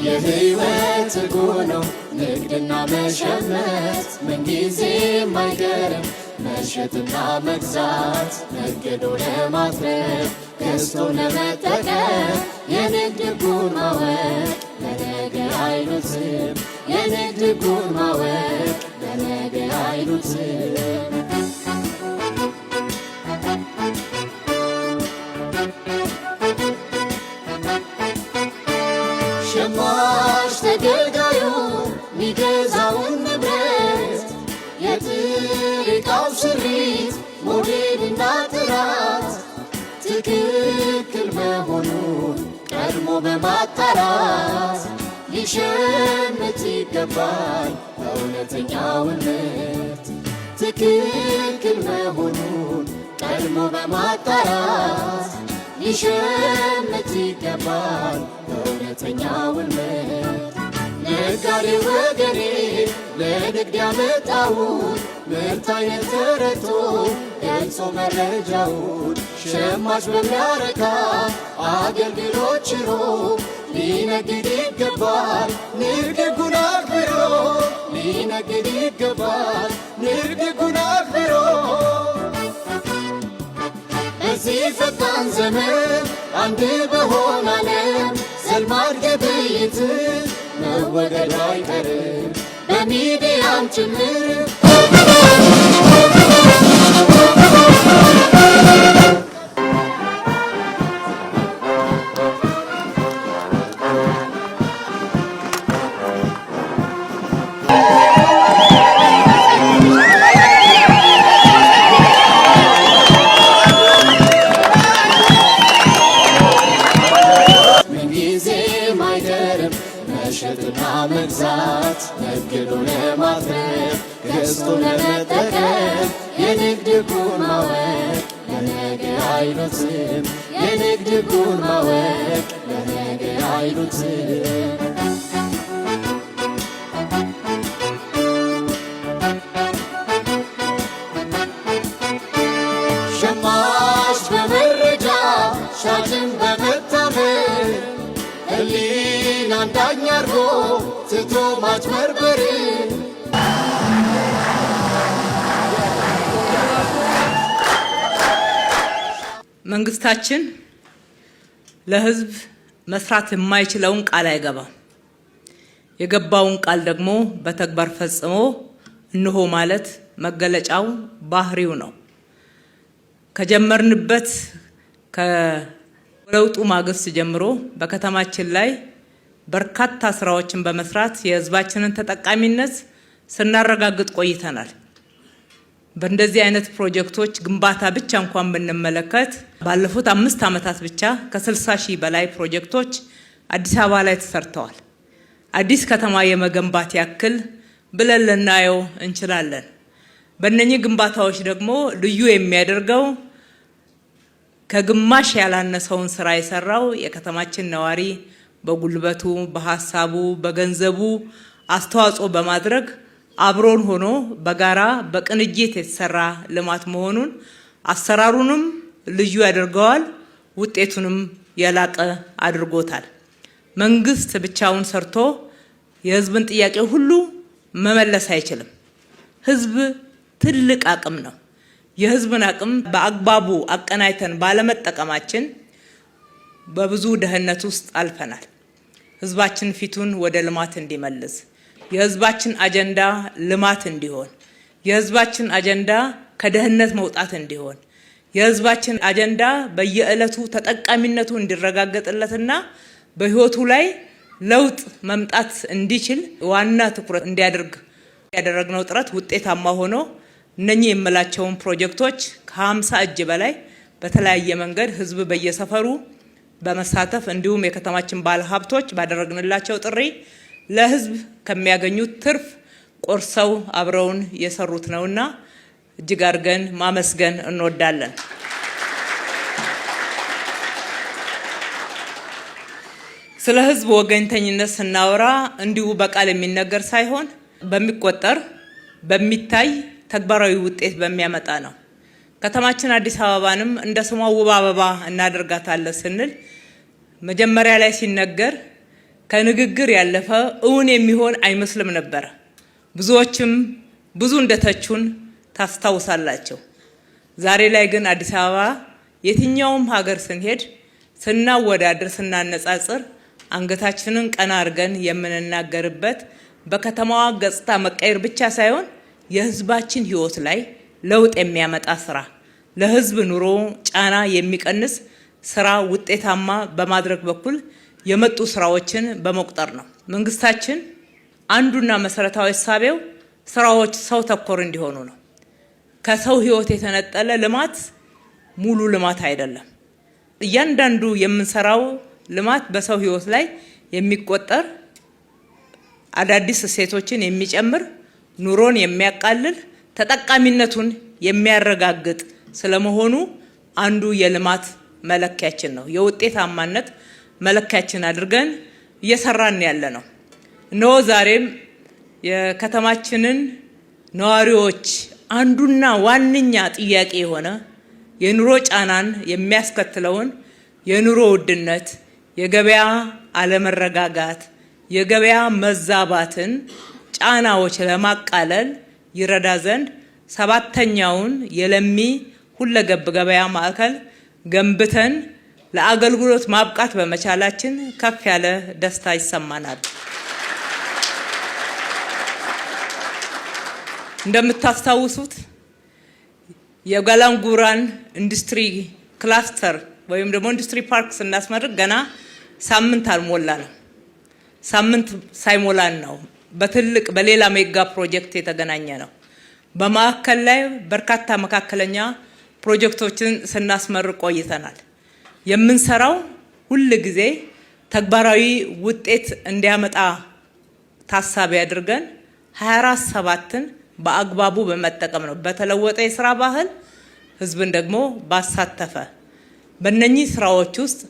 የህይወት ጉዞ ንግድና መሸመት ምንጊዜም አይቀርም መሸጥና መግዛት ነግዶ ለማትረፍ ገዝቶ ለመጠቀም የንግድ ሕጉን ማወቅ ለነገ አይሉትም የንግድ ሕጉን ማወቅ ለነገ አይሉትም ሸማች ተገልጋዩ ሚገዛውን ንብረት የጥሪቃው ስሪት ሞዴልና ጥራት ትክክል መሆኑን ቀድሞ በማጣራት ሊሸምት ይገባል እውነተኛውን ምርት ትክክል መሆኑን ቀድሞ በማጣራት ሊሸምት ይገባል እውነተኛውን ምርት ነጋዴ ወገኔ ለንግድ ያመጣውን ምርት አይነት ተረድቶ ገልጾ መረጃውን ሸማች በሚያረካ አገልግሎት ችሮ ሊነግድ ይገባል ንግድ ሕጉን አክብሮ ሊነግድ ይገባል ንግድ ሕጉን አክብሮ በዚህ ፈጣን ዘመን አንድ በሆነ ዓለም ዘልማድ ግብይት መወገዱ አይቀርም በሚዲያም ጭምር መሸጥና መግዛት ነግዶ ለማትረፍ ገዝቶ ለመጠቀም የንግድ ሕጉን ማወቅ ለነገ አይሉትም የንግድ ሕጉን ማወቅ ለነገ አይሉትም ሸማች በመረጃ ሻጭን በመታመን ህሊናን ዳኛ አርጎ ትቶ ማጭበርበር መንግስታችን ለህዝብ መስራት የማይችለውን ቃል አይገባም። የገባውን ቃል ደግሞ በተግባር ፈጽሞ እንሆ ማለት መገለጫው ባህሪው ነው። ከጀመርንበት ከለውጡ ማግስት ጀምሮ በከተማችን ላይ በርካታ ስራዎችን በመስራት የህዝባችንን ተጠቃሚነት ስናረጋግጥ ቆይተናል። በእንደዚህ አይነት ፕሮጀክቶች ግንባታ ብቻ እንኳን ብንመለከት ባለፉት 5 ዓመታት ብቻ ከ60 ሺህ በላይ ፕሮጀክቶች አዲስ አበባ ላይ ተሰርተዋል። አዲስ ከተማ የመገንባት ያክል ብለን ልናየው እንችላለን። በእነኚህ ግንባታዎች ደግሞ ልዩ የሚያደርገው ከግማሽ ያላነሰውን ስራ የሰራው የከተማችን ነዋሪ በጉልበቱ፣ በሐሳቡ፣ በገንዘቡ አስተዋጽኦ በማድረግ አብሮን ሆኖ በጋራ በቅንጅት የተሰራ ልማት መሆኑን አሰራሩንም ልዩ ያደርገዋል፣ ውጤቱንም የላቀ አድርጎታል። መንግስት ብቻውን ሰርቶ የህዝብን ጥያቄ ሁሉ መመለስ አይችልም። ህዝብ ትልቅ አቅም ነው። የህዝብን አቅም በአግባቡ አቀናይተን ባለመጠቀማችን በብዙ ድህነት ውስጥ አልፈናል። ህዝባችን ፊቱን ወደ ልማት እንዲመልስ የህዝባችን አጀንዳ ልማት እንዲሆን የህዝባችን አጀንዳ ከድህነት መውጣት እንዲሆን የህዝባችን አጀንዳ በየዕለቱ ተጠቃሚነቱ እንዲረጋገጥለትና በህይወቱ ላይ ለውጥ መምጣት እንዲችል ዋና ትኩረት እንዲያደርግ ያደረግነው ጥረት ውጤታማ ሆኖ እነኚህ የምላቸውን ፕሮጀክቶች ከ50 እጅ በላይ በተለያየ መንገድ ህዝብ በየሰፈሩ በመሳተፍ እንዲሁም የከተማችን ባለሀብቶች ባደረግንላቸው ጥሪ ለህዝብ ከሚያገኙት ትርፍ ቆርሰው አብረውን የሰሩት ነውና እጅግ አድርገን ማመስገን እንወዳለን። ስለ ህዝብ ወገንተኝነት ስናወራ እንዲሁ በቃል የሚነገር ሳይሆን በሚቆጠር በሚታይ ተግባራዊ ውጤት በሚያመጣ ነው። ከተማችን አዲስ አበባንም እንደ ስሟ ውብ አበባ እናደርጋታለን ስንል መጀመሪያ ላይ ሲነገር ከንግግር ያለፈ እውን የሚሆን አይመስልም ነበር። ብዙዎችም ብዙ እንደተቹን ታስታውሳላችሁ። ዛሬ ላይ ግን አዲስ አበባ የትኛውም ሀገር ስንሄድ ስናወዳድር ስናነጻጽር አንገታችንን ቀና አድርገን የምንናገርበት በከተማዋ ገጽታ መቀየር ብቻ ሳይሆን የህዝባችን ህይወት ላይ ለውጥ የሚያመጣ ስራ፣ ለህዝብ ኑሮ ጫና የሚቀንስ ስራ ውጤታማ በማድረግ በኩል የመጡ ስራዎችን በመቁጠር ነው። መንግስታችን አንዱና መሰረታዊ ሐሳቤው ስራዎች ሰው ተኮር እንዲሆኑ ነው። ከሰው ህይወት የተነጠለ ልማት ሙሉ ልማት አይደለም። እያንዳንዱ የምንሰራው ልማት በሰው ህይወት ላይ የሚቆጠር አዳዲስ እሴቶችን የሚጨምር ኑሮን የሚያቃልል ተጠቃሚነቱን የሚያረጋግጥ ስለመሆኑ አንዱ የልማት መለኪያችን ነው። የውጤታማነት መለኪያችን አድርገን እየሰራን ያለ ነው። እነሆ ዛሬም የከተማችንን ነዋሪዎች አንዱና ዋነኛ ጥያቄ የሆነ የኑሮ ጫናን የሚያስከትለውን የኑሮ ውድነት፣ የገበያ አለመረጋጋት፣ የገበያ መዛባትን ጫናዎች ለማቃለል ይረዳ ዘንድ 7ኛውን የለሚ ሁለገብ ገበያ ማዕከል ገንብተን ለአገልግሎት ማብቃት በመቻላችን ከፍ ያለ ደስታ ይሰማናል። እንደምታስታውሱት የጋላንጉራን ኢንዱስትሪ ክላስተር ወይም ደግሞ ኢንዱስትሪ ፓርክ ስናስመርቅ ገና ሳምንት አልሞላንም። ሳምንት ሳይሞላን ነው በትልቅ በሌላ ሜጋ ፕሮጀክት የተገናኘ ነው። በማዕከል ላይ በርካታ መካከለኛ ፕሮጀክቶችን ስናስመርቅ ቆይተናል። የምንሰራው ሁል ጊዜ ተግባራዊ ውጤት እንዲያመጣ ታሳቢ አድርገን 24/7ን በአግባቡ በመጠቀም ነው። በተለወጠ የስራ ባህል ህዝብን ደግሞ ባሳተፈ በእነኚህ ስራዎች ውስጥ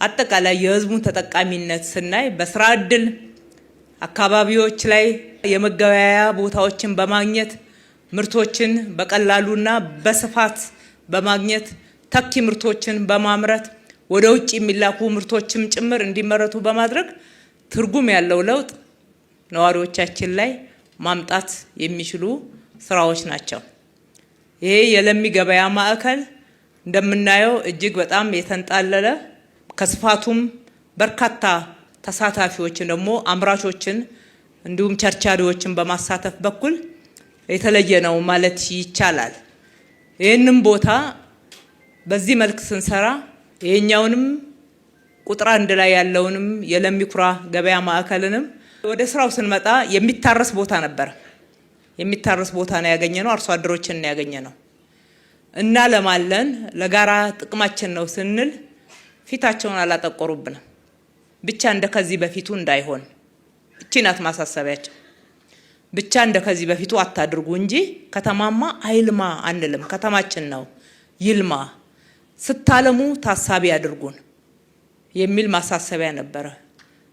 አጠቃላይ የህዝቡን ተጠቃሚነት ስናይ በስራ እድል አካባቢዎች ላይ የመገበያያ ቦታዎችን በማግኘት ምርቶችን በቀላሉና በስፋት በማግኘት ተኪ ምርቶችን በማምረት ወደ ውጭ የሚላኩ ምርቶችም ጭምር እንዲመረቱ በማድረግ ትርጉም ያለው ለውጥ ነዋሪዎቻችን ላይ ማምጣት የሚችሉ ስራዎች ናቸው። ይሄ የለሚ ገበያ ማዕከል እንደምናየው እጅግ በጣም የተንጣለለ ከስፋቱም በርካታ ተሳታፊዎችን ደግሞ አምራቾችን እንዲሁም ቸርቻሪዎችን በማሳተፍ በኩል የተለየ ነው ማለት ይቻላል። ይህንን ቦታ በዚህ መልክ ስንሰራ ይሄኛውንም ቁጥር 1 ላይ ያለውንም የለሚ ኩራ ገበያ ማዕከልንም ወደ ስራው ስንመጣ የሚታረስ ቦታ ነበር። የሚታረስ ቦታ ነው ያገኘነው፣ አርሶ አደሮችን ነው ያገኘነው። እና ለማለን ለጋራ ጥቅማችን ነው ስንል ፊታቸውን አላጠቆሩብንም። ብቻ እንደከዚህ በፊቱ እንዳይሆን እቺ ናት ማሳሰቢያቸው። ብቻ እንደከዚህ በፊቱ አታድርጉ እንጂ ከተማማ አይልማ አንልም። ከተማችን ነው ይልማ፣ ስታለሙ ታሳቢ አድርጉን የሚል ማሳሰቢያ ነበረ።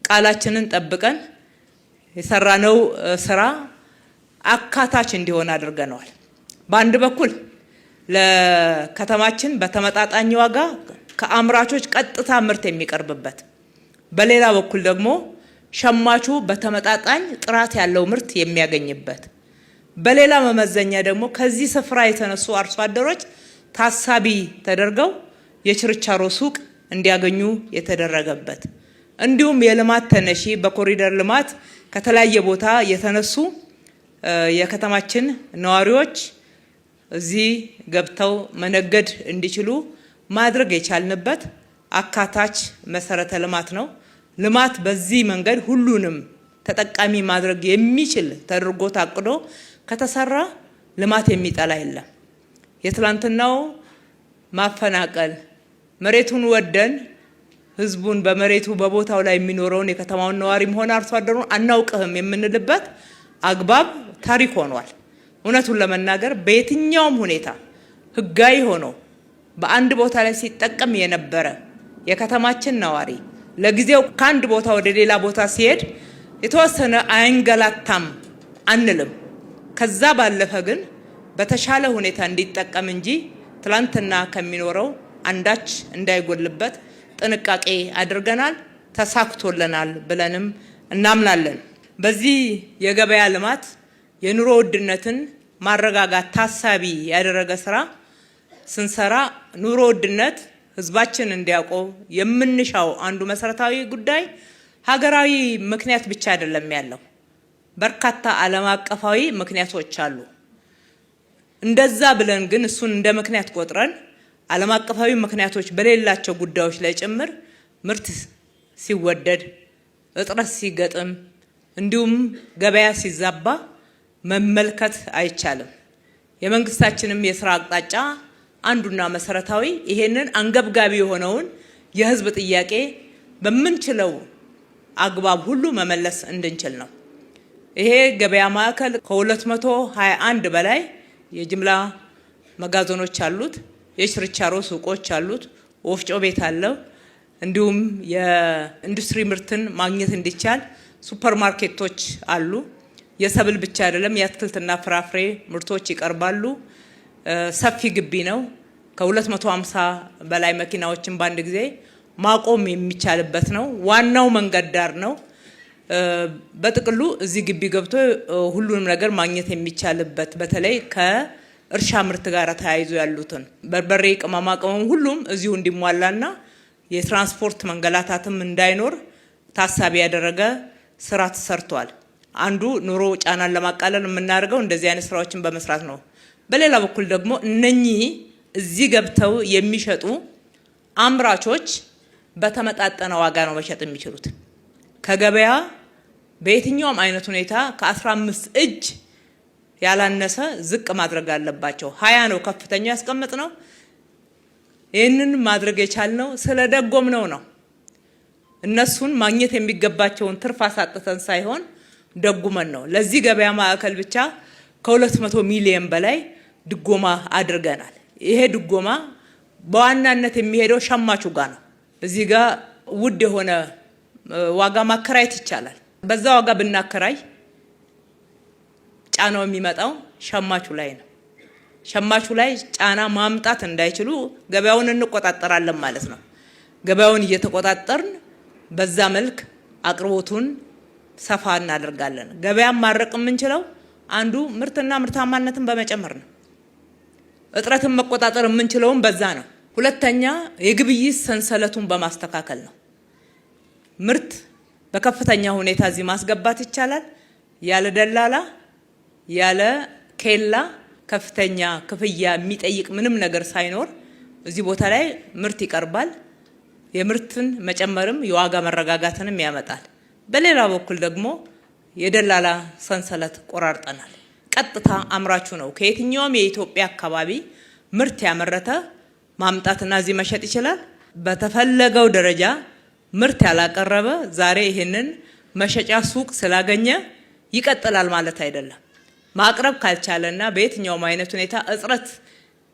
ቃላችንን ጠብቀን የሰራነው ስራ አካታች እንዲሆን አድርገናል። በአንድ በኩል ለከተማችን በተመጣጣኝ ዋጋ ከአምራቾች ቀጥታ ምርት የሚቀርብበት፣ በሌላ በኩል ደግሞ ሸማቹ በተመጣጣኝ ጥራት ያለው ምርት የሚያገኝበት፣ በሌላ መመዘኛ ደግሞ ከዚህ ስፍራ የተነሱ አርሶ አደሮች ታሳቢ ተደርገው የችርቻሮ ሱቅ እንዲያገኙ የተደረገበት፣ እንዲሁም የልማት ተነሺ በኮሪደር ልማት ከተለያየ ቦታ የተነሱ የከተማችን ነዋሪዎች እዚህ ገብተው መነገድ እንዲችሉ ማድረግ የቻልንበት አካታች መሰረተ ልማት ነው። ልማት በዚህ መንገድ ሁሉንም ተጠቃሚ ማድረግ የሚችል ተደርጎ ታቅዶ ከተሰራ ልማት የሚጠላ የለም። የትላንትናው ማፈናቀል መሬቱን ወደን ህዝቡን በመሬቱ በቦታው ላይ የሚኖረውን የከተማውን ነዋሪም ሆነ አርሶ አደሩን አናውቅህም የምንልበት አግባብ ታሪክ ሆኗል። እውነቱን ለመናገር በየትኛውም ሁኔታ ህጋዊ ሆኖ በአንድ ቦታ ላይ ሲጠቀም የነበረ የከተማችን ነዋሪ ለጊዜው ከአንድ ቦታ ወደ ሌላ ቦታ ሲሄድ የተወሰነ አይንገላታም አንልም። ከዛ ባለፈ ግን በተሻለ ሁኔታ እንዲጠቀም እንጂ ትላንትና ከሚኖረው አንዳች እንዳይጎልበት ጥንቃቄ አድርገናል። ተሳክቶልናል ብለንም እናምናለን። በዚህ የገበያ ልማት የኑሮ ውድነትን ማረጋጋት ታሳቢ ያደረገ ስራ ስንሰራ ኑሮ ውድነት ህዝባችን እንዲያውቀው የምንሻው አንዱ መሰረታዊ ጉዳይ ሀገራዊ ምክንያት ብቻ አይደለም ያለው፣ በርካታ ዓለም አቀፋዊ ምክንያቶች አሉ። እንደዛ ብለን ግን እሱን እንደ ምክንያት ቆጥረን ዓለም አቀፋዊ ምክንያቶች በሌላቸው ጉዳዮች ላይ ጭምር ምርት ሲወደድ፣ እጥረት ሲገጥም፣ እንዲሁም ገበያ ሲዛባ መመልከት አይቻልም። የመንግስታችንም የስራ አቅጣጫ አንዱና መሰረታዊ ይሄንን አንገብጋቢ የሆነውን የህዝብ ጥያቄ በምንችለው አግባብ ሁሉ መመለስ እንድንችል ነው። ይሄ ገበያ ማዕከል ከ221 በላይ የጅምላ መጋዘኖች አሉት፣ የችርቻሮ ሱቆች አሉት፣ ወፍጮ ቤት አለው። እንዲሁም የኢንዱስትሪ ምርትን ማግኘት እንዲቻል ሱፐርማርኬቶች አሉ። የሰብል ብቻ አይደለም፣ የአትክልትና ፍራፍሬ ምርቶች ይቀርባሉ። ሰፊ ግቢ ነው። ከ250 በላይ መኪናዎችን በአንድ ጊዜ ማቆም የሚቻልበት ነው። ዋናው መንገድ ዳር ነው። በጥቅሉ እዚህ ግቢ ገብቶ ሁሉንም ነገር ማግኘት የሚቻልበት በተለይ ከእርሻ ምርት ጋር ተያይዞ ያሉትን በርበሬ፣ ቅመማ ቅመም ሁሉም እዚሁ እንዲሟላና የትራንስፖርት መንገላታትም እንዳይኖር ታሳቢ ያደረገ ስራ ተሰርቷል። አንዱ ኑሮ ጫናን ለማቃለል የምናደርገው እንደዚህ አይነት ስራዎችን በመስራት ነው። በሌላ በኩል ደግሞ እነኚህ እዚህ ገብተው የሚሸጡ አምራቾች በተመጣጠነ ዋጋ ነው መሸጥ የሚችሉት። ከገበያ በየትኛውም አይነት ሁኔታ ከ15 እጅ ያላነሰ ዝቅ ማድረግ አለባቸው። 20 ነው ከፍተኛው ያስቀምጥ ነው። ይህንን ማድረግ የቻልነው ስለደጎምነው ነው። እነሱን ማግኘት የሚገባቸውን ትርፍ አሳጥተን ሳይሆን ደጉመን ነው። ለዚህ ገበያ ማዕከል ብቻ ከ200 ሚሊዮን በላይ ድጎማ አድርገናል። ይሄ ድጎማ በዋናነት የሚሄደው ሸማቹ ጋር ነው። እዚህ ጋር ውድ የሆነ ዋጋ ማከራየት ይቻላል። በዛ ዋጋ ብናከራይ ጫናው የሚመጣው ሸማቹ ላይ ነው። ሸማቹ ላይ ጫና ማምጣት እንዳይችሉ ገበያውን እንቆጣጠራለን ማለት ነው። ገበያውን እየተቆጣጠርን በዛ መልክ አቅርቦቱን ሰፋ እናደርጋለን። ገበያን ማድረቅ የምንችለው አንዱ ምርትና ምርታማነትን በመጨመር ነው። እጥረትን መቆጣጠር የምንችለውም በዛ ነው። ሁለተኛ የግብይት ሰንሰለቱን በማስተካከል ነው። ምርት በከፍተኛ ሁኔታ እዚህ ማስገባት ይቻላል። ያለ ደላላ ያለ ኬላ ከፍተኛ ክፍያ የሚጠይቅ ምንም ነገር ሳይኖር እዚህ ቦታ ላይ ምርት ይቀርባል። የምርትን መጨመርም የዋጋ መረጋጋትንም ያመጣል። በሌላ በኩል ደግሞ የደላላ ሰንሰለት ቆራርጠናል። ቀጥታ አምራቹ ነው ከየትኛውም የኢትዮጵያ አካባቢ ምርት ያመረተ ማምጣትና እዚህ መሸጥ ይችላል። በተፈለገው ደረጃ ምርት ያላቀረበ ዛሬ ይሄንን መሸጫ ሱቅ ስላገኘ ይቀጥላል ማለት አይደለም። ማቅረብ ካልቻለና በየትኛውም አይነት ሁኔታ እጥረት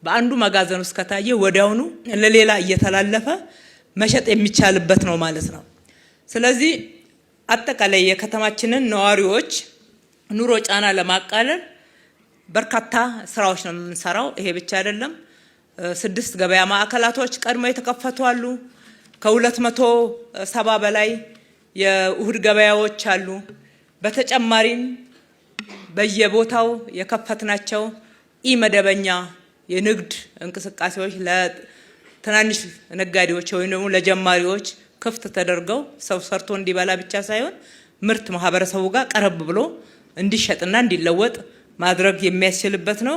በአንዱ መጋዘን ውስጥ ከታየ ወዲያውኑ ለሌላ እየተላለፈ መሸጥ የሚቻልበት ነው ማለት ነው። ስለዚህ አጠቃላይ የከተማችንን ነዋሪዎች ኑሮ ጫና ለማቃለል በርካታ ስራዎች ነው የምንሰራው። ይሄ ብቻ አይደለም። 6 ገበያ ማዕከላቶች ቀድሞ የተከፈቱ አሉ። ከ270 በላይ የእሁድ ገበያዎች አሉ። በተጨማሪም በየቦታው የከፈትናቸው ኢመደበኛ የንግድ እንቅስቃሴዎች ለትናንሽ ነጋዴዎች ወይም ደግሞ ለጀማሪዎች ክፍት ተደርገው ሰው ሰርቶ እንዲበላ ብቻ ሳይሆን ምርት ማህበረሰቡ ጋር ቀረብ ብሎ እንዲሸጥና እንዲለወጥ ማድረግ የሚያስችልበት ነው።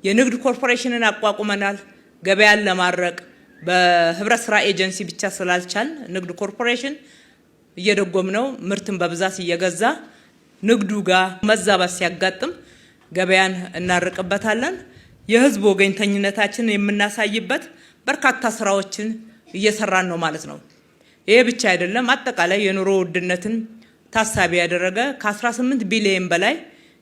የንግድ ኮርፖሬሽንን አቋቁመናል። ገበያን ለማድረቅ በህብረት ስራ ኤጀንሲ ብቻ ስላልቻል ንግድ ኮርፖሬሽን እየደጎም ነው። ምርትን በብዛት እየገዛ ንግዱ ጋር መዛባት ሲያጋጥም ገበያን እናርቅበታለን። የህዝብ ወገኝተኝነታችንን የምናሳይበት በርካታ ስራዎችን እየሰራን ነው ማለት ነው። ይሄ ብቻ አይደለም። አጠቃላይ የኑሮ ውድነትን ታሳቢ ያደረገ ከ18 ቢሊዮን በላይ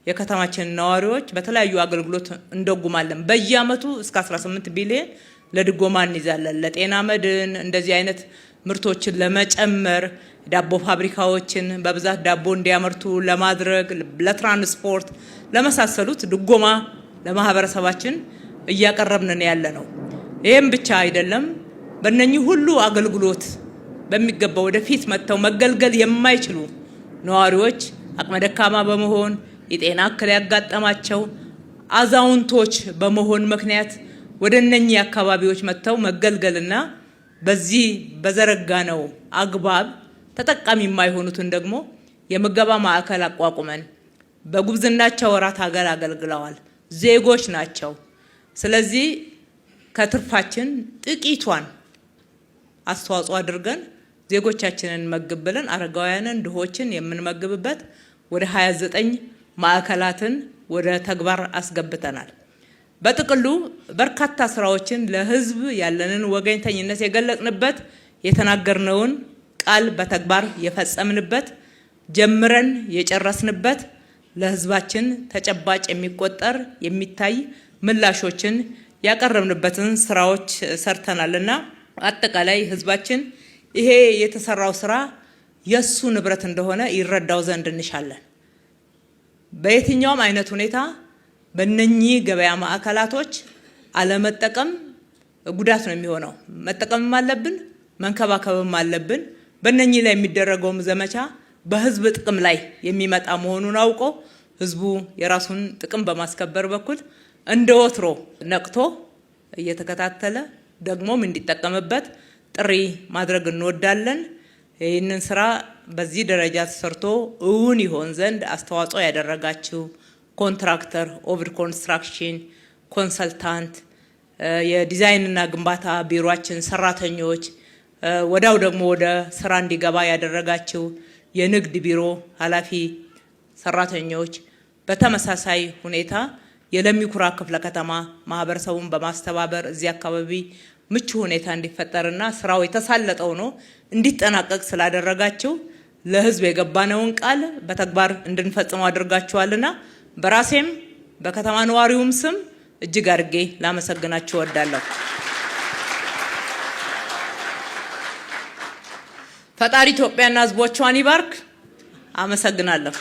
የከተማችን ነዋሪዎች በተለያዩ አገልግሎት እንደጉማለን። በየአመቱ እስከ 18 ቢሊዮን ለድጎማ እንይዛለን። ለጤና መድን እንደዚህ አይነት ምርቶችን ለመጨመር ዳቦ ፋብሪካዎችን በብዛት ዳቦ እንዲያመርቱ ለማድረግ ለትራንስፖርት ለመሳሰሉት ድጎማ ለማህበረሰባችን እያቀረብን ያለ ነው። ይሄም ብቻ አይደለም። በእነኚህ ሁሉ አገልግሎት በሚገባ ወደፊት መተው መገልገል የማይችሉ ነዋሪዎች አቅመ ደካማ በመሆን የጤና እክል ያጋጠማቸው አዛውንቶች በመሆን ምክንያት ወደ እነኚህ አካባቢዎች መተው መገልገልና በዚህ በዘረጋነው አግባብ ተጠቃሚ የማይሆኑትን ደግሞ የምገባ ማዕከል አቋቁመን በጉብዝናቸው ወራት አገልግለዋል። ዜጎች ናቸው። ስለዚህ ከትርፋችን ጥቂቷን አስተዋጽኦ አድርገን ዜጎቻችንን መግብ ብለን አረጋውያንን ድሆችን የምንመግብበት ወደ 29 ማዕከላትን ወደ ተግባር አስገብተናል። በጥቅሉ በርካታ ስራዎችን ለህዝብ ያለንን ወገኝተኝነት የገለጽንበት የተናገርነውን ቃል በተግባር የፈጸምንበት ጀምረን የጨረስንበት ለህዝባችን ተጨባጭ የሚቆጠር የሚታይ ምላሾችን ያቀረብንበትን ስራዎች ሰርተናልና አጠቃላይ ህዝባችን ይሄ የተሰራው ስራ የሱ ንብረት እንደሆነ ይረዳው ዘንድ እንሻለን። በየትኛውም አይነት ሁኔታ በእነኚህ ገበያ ማዕከላቶች አለመጠቀም ጉዳት ነው የሚሆነው። መጠቀምም አለብን፣ መንከባከብም አለብን። በእነኚህ ላይ የሚደረገውም ዘመቻ በህዝብ ጥቅም ላይ የሚመጣ መሆኑን አውቆ ህዝቡ የራሱን ጥቅም በማስከበር በኩል እንደ ወትሮ ነቅቶ እየተከታተለ ደግሞም እንዲጠቀምበት ጥሪ ማድረግ እንወዳለን። ይህንን ስራ በዚህ ደረጃ ተሰርቶ እውን ይሆን ዘንድ አስተዋጽኦ ያደረጋችሁ ኮንትራክተር፣ ኦቨር ኮንስትራክሽን፣ ኮንሰልታንት፣ የዲዛይንና ግንባታ ቢሮአችን ሰራተኞች፣ ወዳው ደግሞ ወደ ስራ እንዲገባ ያደረጋችሁ የንግድ ቢሮ ኃላፊ ሰራተኞች፣ በተመሳሳይ ሁኔታ የለሚ ኩራ ክፍለ ከተማ ማህበረሰቡን በማስተባበር እዚህ አካባቢ ምቹ ሁኔታ እንዲፈጠርና ስራው የተሳለጠው ነው እንዲጠናቀቅ ስላደረጋችሁ ለህዝብ የገባነውን ቃል በተግባር እንድንፈጽመው አድርጋችኋልና በራሴም በከተማ ነዋሪውም ስም እጅግ አድርጌ ላመሰግናችሁ እወዳለሁ። ፈጣሪ ኢትዮጵያና ህዝቦቿን ይባርክ። አመሰግናለሁ።